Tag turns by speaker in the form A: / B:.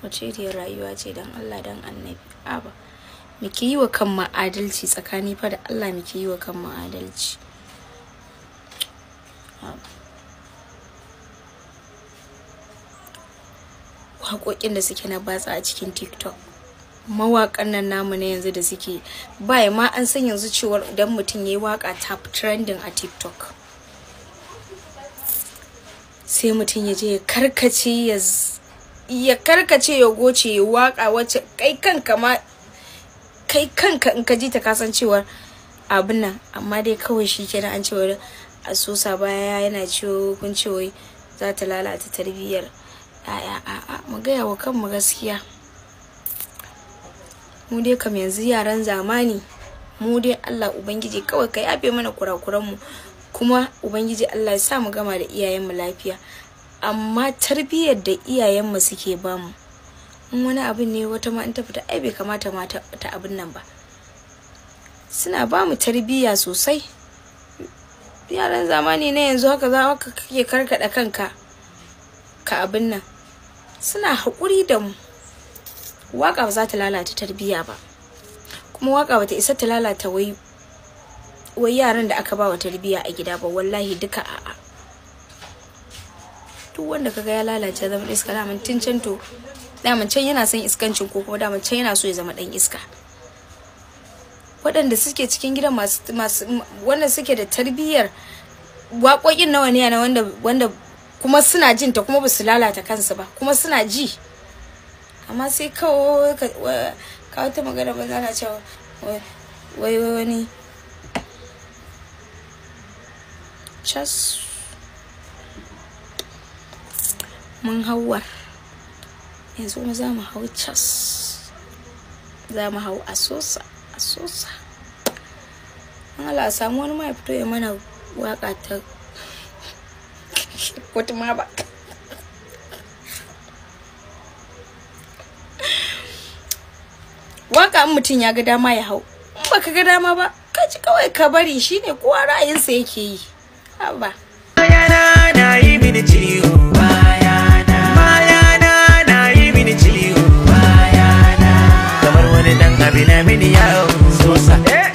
A: wace iriyar rayuwa ce dan Allah dan Annabi? Aba muke yi wa kan adalci tsakani fa da Allah, muke yi wa kan adalci. Waƙoƙin da suke na batsa a cikin TikTok, mawaƙan nan namu na yanzu da suke baya ma an san yanzu cewa idan mutum yayi waka top trending a TikTok sai mutum ya je ya karkace ya goce ya waka wacce kai kanka in ka ji ta kasancewar abin nan, amma dai kawai shi kenan an cewa a sosa baya yana ciwo kun ce wai za ta lalata tarbiyyar mu gaya wa kanmu gaskiya. Mu dai kam yanzu yaran zamani, mu dai Allah ubangiji kawai ka yafe mana kurakuran mu, kuma ubangiji Allah ya sa mu gama da iyayen mu lafiya. Amma tarbiyyar da iyayen mu suke bamu, in wani abin ne wata ma in ta fita ai bai kamata ma ta abin nan ba, suna bamu tarbiyya sosai. Yaran zamani na yanzu haka za ka kake karkada kanka ka abin nan, suna haƙuri da mu. Waka ba za ta lalata tarbiyya ba, kuma waka bata isa ta lalata wai yaran da aka ba wa tarbiyya a gida ba, wallahi duka a'a. Duk wanda kaga ya lalace zama iska, daman tun can to daman can yana son iskancin, ko kuma daman can yana so ya zama dan iska. Waɗanda suke cikin gidan masu wanda suke da tarbiyyar, waƙoƙin nawa ne yana wanda kuma suna jin ta kuma ba su lalata kansu ba, kuma suna ji. Amma sai kawai ka wata magana ba za na cewa wai wani cas mun hauwar yanzu kuma za mu hau cas, za mu hau a sosa. Allah samu wani mai fito ya mana waka ta wata ma ba. Waka in mutum ya ga dama ya hau, in baka ga dama ba ka ji kawai ka bari, shine kowa ra'ayinsa yake yi. Haba
B: bayana na yi mini ciwo, bayana na yi mini ciwo, bayana kamar wani dan abin mini yawo sosa.